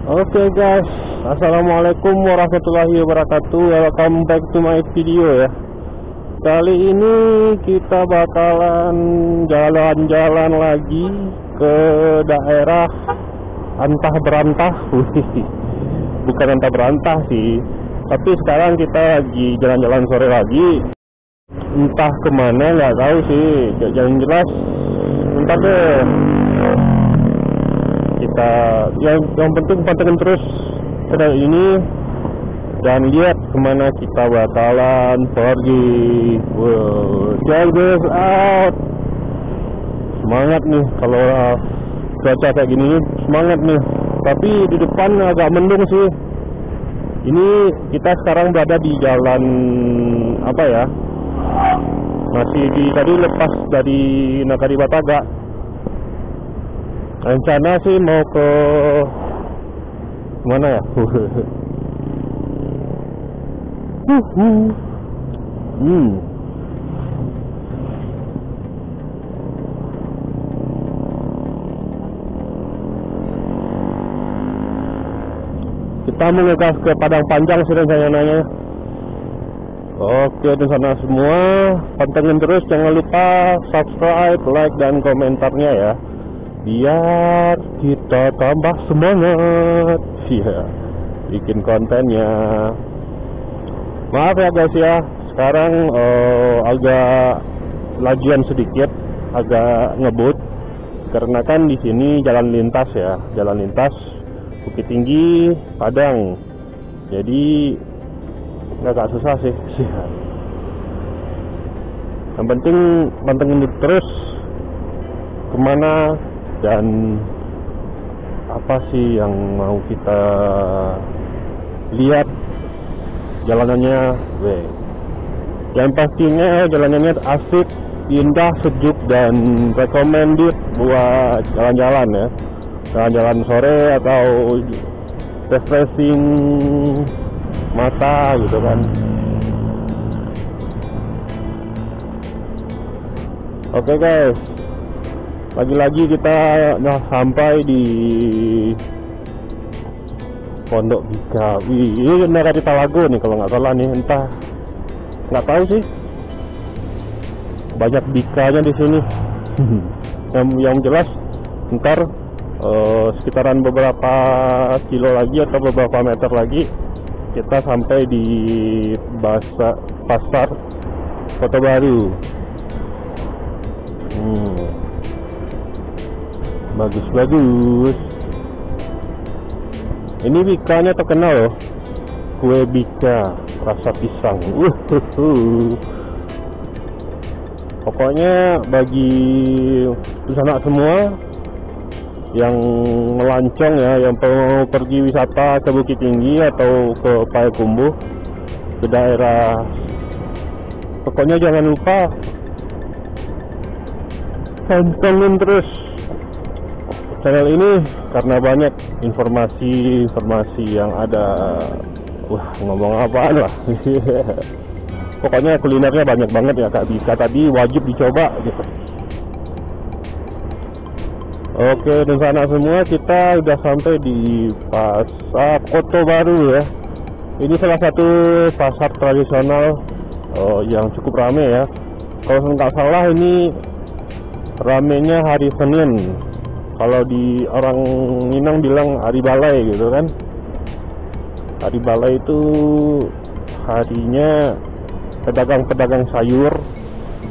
Oke guys, assalamualaikum warahmatullahi wabarakatuh. Welcome back to my video ya. Kali ini kita bakalan jalan-jalan lagi ke daerah Antah Berantah. Bukan Antah Berantah sih, tapi sekarang kita lagi jalan-jalan sore lagi. Entah kemana nggak tahu sih, yang jelas entah deh. Kita yang penting pantengin terus channel ini dan lihat kemana kita bakalan pergi. Wow, check this out. Semangat nih kalau cuaca kayak gini, semangat nih. Tapi di depan agak mendung sih. Ini kita sekarang berada di jalan apa ya? Masih tadi lepas dari Nagari Bataga. Rencana sih mau ke mana ya? Kita mengegas ke Padang Panjang sih rencananya. Oke, di sana semua pantengin terus, jangan lupa subscribe, like dan komentarnya ya. Biar kita tambah semangat ya, bikin kontennya. Maaf ya guys ya, sekarang agak lagian sedikit, agak ngebut karena kan di sini jalan lintas ya, jalan lintas Bukit Tinggi Padang. Jadi agak susah sih. Yang penting pantengin terus kemana dan apa sih yang mau kita lihat jalanannya. Yang pastinya jalanannya asik, indah, sejuk dan recommended buat jalan-jalan ya, jalan-jalan sore atau refreshing mata gitu kan. Oke guys, lagi-lagi kita sampai di Pondok Bika. Wih, ini Nagari Talago nih kalau nggak salah nih, entah nggak tahu sih. Banyak bikanya di sini. yang jelas ntar sekitaran beberapa kilo lagi atau beberapa meter lagi kita sampai di pasar Kota Baru. Bagus. Ini bikanya terkenal loh, kue bika rasa pisang. Pokoknya bagi anak semua yang melancong ya, yang mau pergi wisata ke Bukit Tinggi atau ke Payakumbuh, ke daerah, pokoknya jangan lupa tontonin terus channel ini karena banyak informasi yang ada. Ngomong apaan lah. Pokoknya kulinernya banyak banget ya Kak Bika, tadi wajib dicoba gitu. Oke, dan sana semua kita udah sampai di pasar Kota Baru ya. Ini salah satu pasar tradisional yang cukup rame ya. Kalau nggak salah ini ramenya hari Senin. Kalau di orang Minang bilang hari balai gitu kan. Hari balai itu harinya pedagang-pedagang sayur,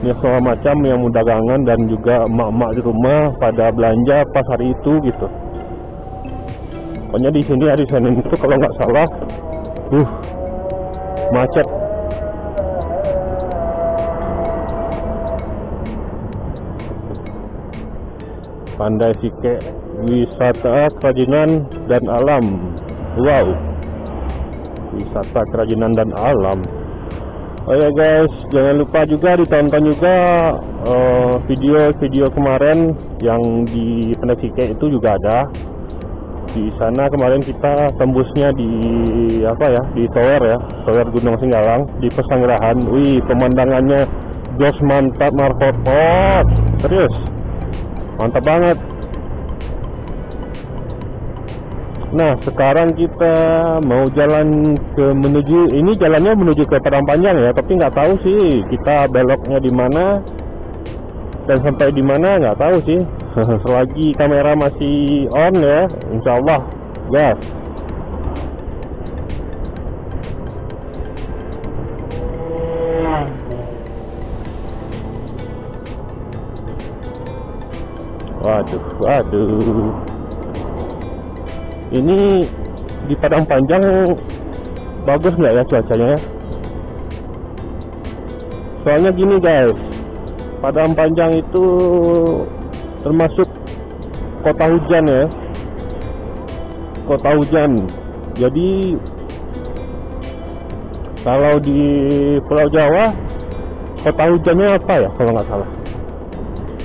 ya semua macam yang mau dagangan, dan juga emak-emak di rumah pada belanja pas hari itu gitu. Pokoknya di sini hari Senin itu kalau nggak salah macet. Pandai Sike, wisata kerajinan dan alam. Wow, wisata kerajinan dan alam. Oh ya guys, jangan lupa juga ditonton juga video-video kemarin yang di Pandai Sike itu juga ada. Di sana kemarin kita tembusnya di apa ya, di tower ya, tower Gunung Singgalang di Pesanggerahan. Wih, pemandangannya jos, mantap, markot, serius. Mantap banget. Nah, sekarang kita mau jalan ini jalannya menuju ke Padang Panjang ya, tapi nggak tahu sih kita beloknya di mana dan sampai di mana nggak tahu sih. Selagi kamera masih on ya, insya Allah gas. Waduh. Ini di Padang Panjang bagus nggak ya cuacanya ya? Soalnya gini guys, Padang Panjang itu termasuk kota hujan ya. Kota hujan. Jadi kalau di Pulau Jawa kota hujannya apa ya kalau nggak salah?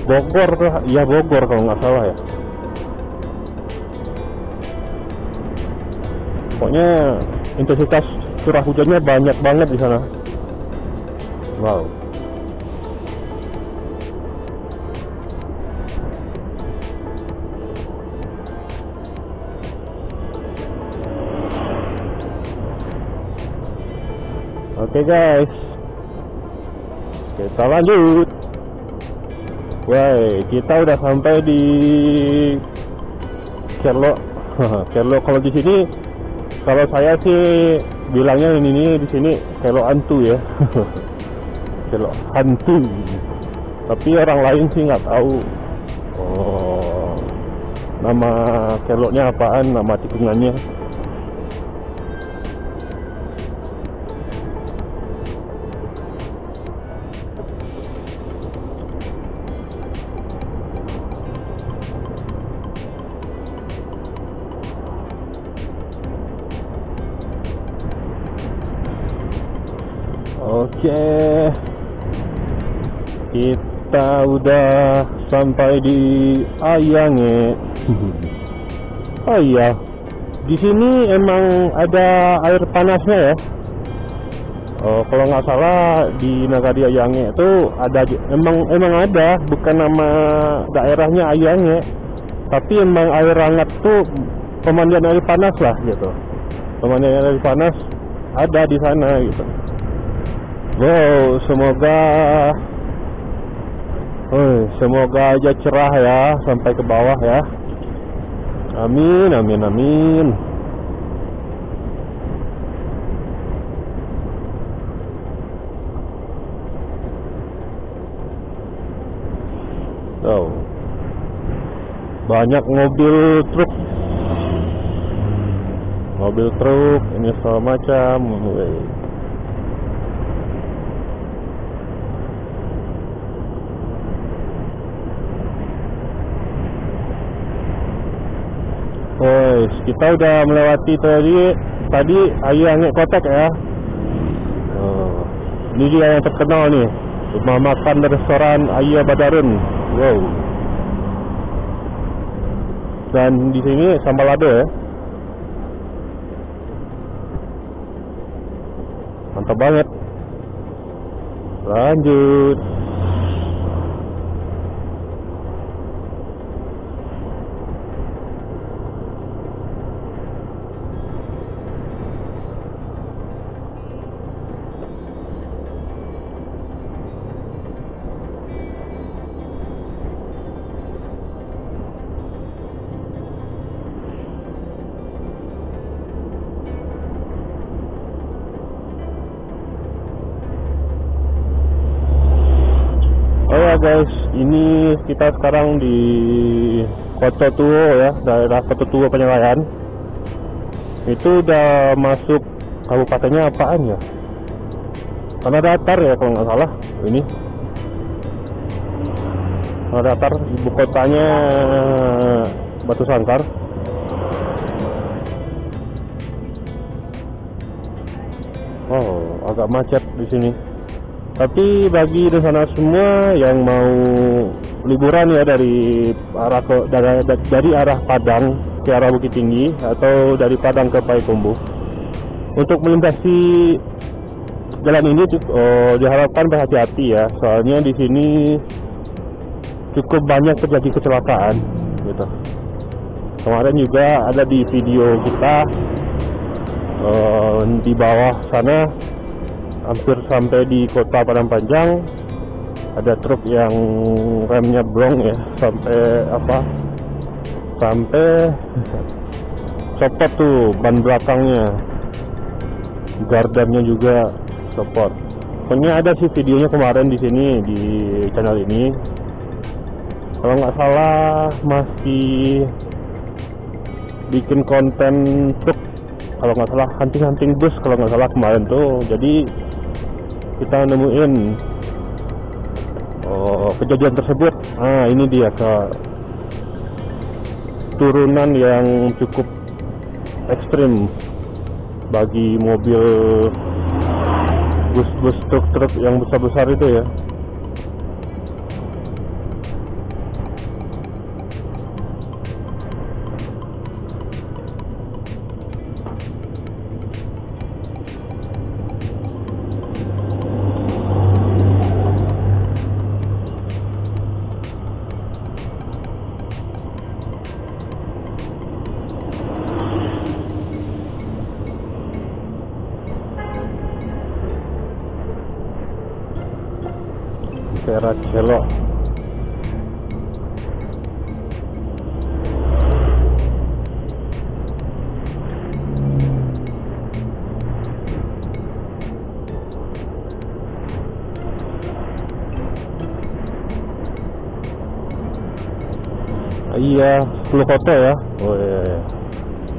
Bogor, ya Bogor kalau nggak salah ya. Pokoknya intensitas curah hujannya banyak banget di sana. Wow. Oke guys, kita lanjut. Wah, kita udah sampai di Kerlo. Kerlo kalau di sini, kalau saya sih bilangnya ini di sini Kerlo hantu ya. Kerlo hantu. Tapi orang lain sih nggak tahu. Oh, nama Kerlonya apaan? Nama tikungannya? Oke, kita udah sampai di Ayange. Oh iya, di sini emang ada air panasnya ya. Oh, kalau nggak salah di Nagari Ayange itu ada, emang ada, bukan nama daerahnya Ayange, tapi emang air hangat tuh pemandian air panas lah gitu. Pemandian air panas ada di sana gitu. Wow, semoga aja cerah ya sampai ke bawah ya. Amin, amin, amin. Oh, banyak mobil truk ini segala macam. Kita udah melewati tadi Ayange Kotek ya. Ini dia yang terkenal nih, rumah makan dan restoran Ayah Badarun. Wow. Dan di sini sambal lado ya. Mantap banget. Lanjut. Guys, ini kita sekarang di Kota Tuo ya, daerah Kota Tuo Penyelayan. Itu udah masuk kabupatennya apaan ya? Tanah Datar ya kalau nggak salah. Ini Tanah Datar, ibu kotanya Batu Sangkar. Oh, agak macet di sini. Tapi bagi di sana semua yang mau liburan ya dari arah Padang ke arah Bukit Tinggi atau dari Padang ke Payakumbuh, untuk melintasi jalan ini diharapkan berhati-hati ya, soalnya di sini cukup banyak terjadi kecelakaan gitu. Kemarin juga ada di video kita, di bawah sana hampir sampai di kota Padang Panjang, ada truk yang remnya blong ya, sampai copot tuh ban belakangnya, gardannya juga copot. Pokoknya ada sih videonya kemarin di sini di channel ini. Kalau nggak salah masih bikin konten truk, kalau nggak salah hunting bus kalau nggak salah kemarin tuh. Jadi kita nemuin kejadian tersebut. Nah, ini dia turunan yang cukup ekstrim bagi mobil bus truk yang besar itu ya. Daerah Celok. Iya, 10 kota ya. Oh iya.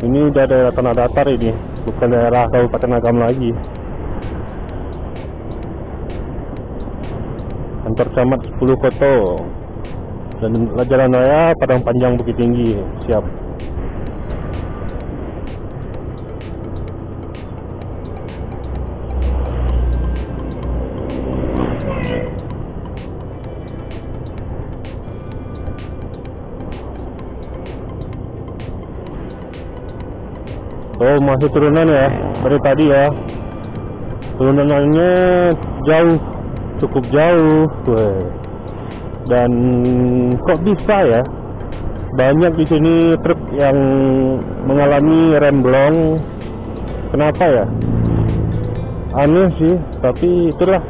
Ini udah daerah tanah datar ini, bukan daerah Kabupaten Agam lagi. Antar camat 10 kota dan jalan raya Padang Panjang Bukit Tinggi. Siap. Oh, masih turunan ya dari tadi ya. Turunannya jauh, cukup jauh. Dan kok bisa ya, banyak di sini truk yang mengalami rem blong. Kenapa ya? Aneh sih, tapi itulah,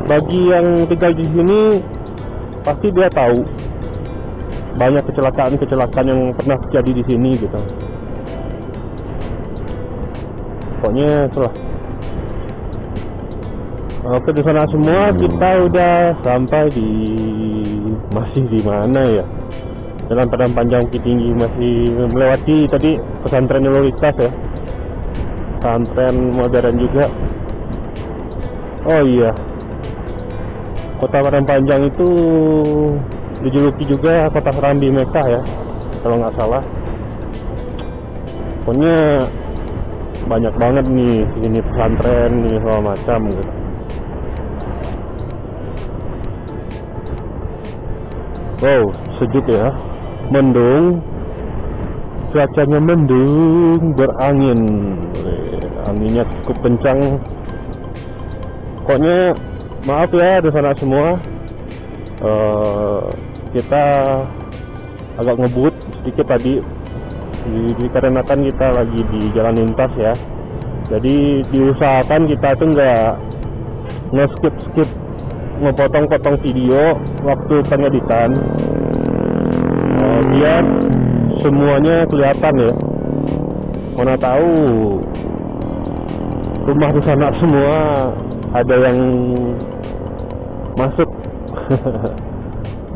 bagi yang tinggal di sini pasti dia tahu banyak kecelakaan yang pernah terjadi di sini gitu. Pokoknya itulah. Oke, di sana semua kita udah sampai masih di mana ya? Jalan Padang Panjang Bukit Tinggi, masih melewati tadi pesantren Nurul-Ikhlas ya. Pesantren modern juga. Oh iya. Kota Padang Panjang itu dijuluki juga kota Serambi Mekah ya, kalau nggak salah. Pokoknya banyak banget nih ini pesantren nih segala macam gitu. Wow, sejuk ya, mendung, cuacanya mendung, berangin, anginnya cukup kencang. Pokoknya maaf ya di sana semua, kita agak ngebut sedikit tadi, dikarenakan kita lagi di jalan lintas ya. Jadi diusahakan kita tuh nggak nge-skip ngepotong-potong video waktu pengeditan, biar semuanya kelihatan ya. Mana tahu rumah di sana semua ada yang masuk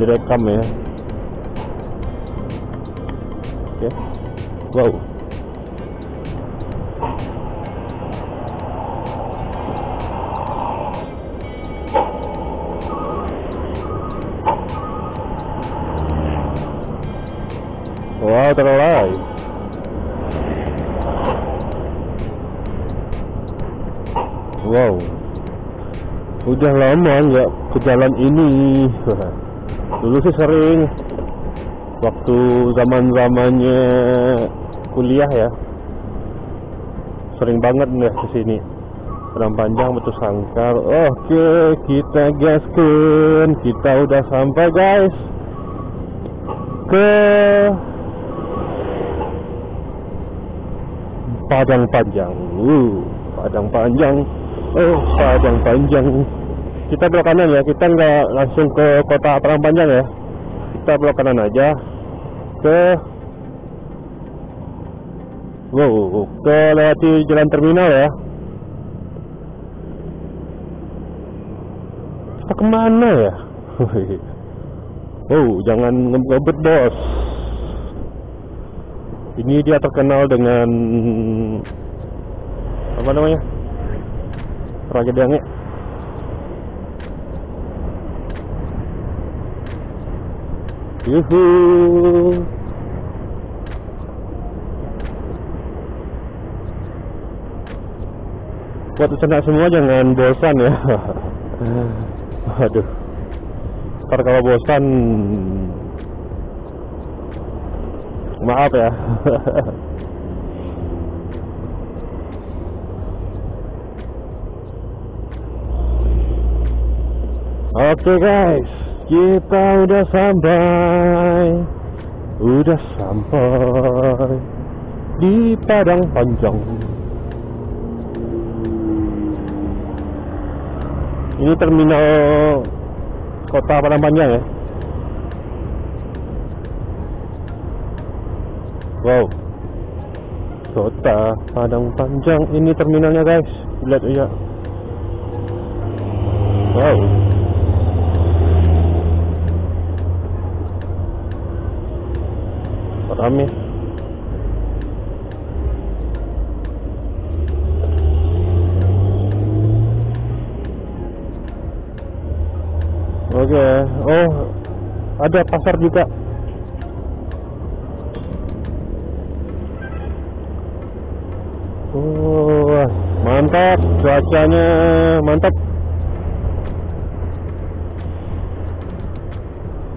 direkam ya. Oke. Wow. Wow, terlalu. Wow, udah lama nggak ke jalan ini. Dulu sih sering, waktu zamannya kuliah ya, sering banget nih kesini. Padang Panjang Batu Sangkar. Oke, kita gaskan. Kita udah sampai guys ke Padang Panjang. Padang Panjang. Padang Panjang. Kita belok kanan ya, kita nggak langsung ke kota Padang Panjang ya. Kita belok kanan aja ke lewati jalan terminal ya. Kita kemana ya? Jangan ngebet bos. Ini dia terkenal dengan apa namanya? Tragedianya. Yuhu. Buat peserta semua jangan bosan ya. Aduh. Ntar kalau bosan, maaf ya. Oke guys, kita udah sampai di Padang Panjang. Ini terminal kota Padang Panjang ya. Kota Padang Panjang, ini terminalnya guys. Lihat aja. Rame. Oke. Ada pasar juga. Mantap, cuacanya mantap.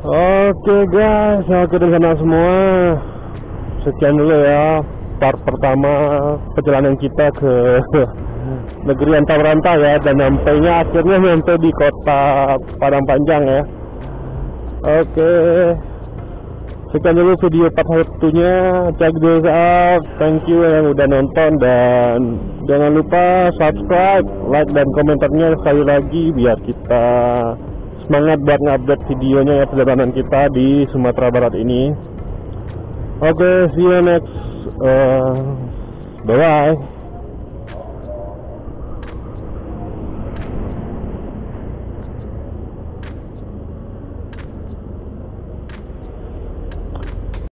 Oke guys, oke di sana semua. Sekian dulu ya part pertama perjalanan kita ke negeri antah berantah ya, dan akhirnya sampai di kota Padang Panjang ya. Oke, sekian dulu video part 1-nya. Check this out. Thank you yang udah nonton, dan jangan lupa subscribe, like, dan komentarnya sekali lagi biar kita semangat buat ngupdate videonya ya, perjalanan kita di Sumatera Barat ini. Oke, see you next. Bye bye.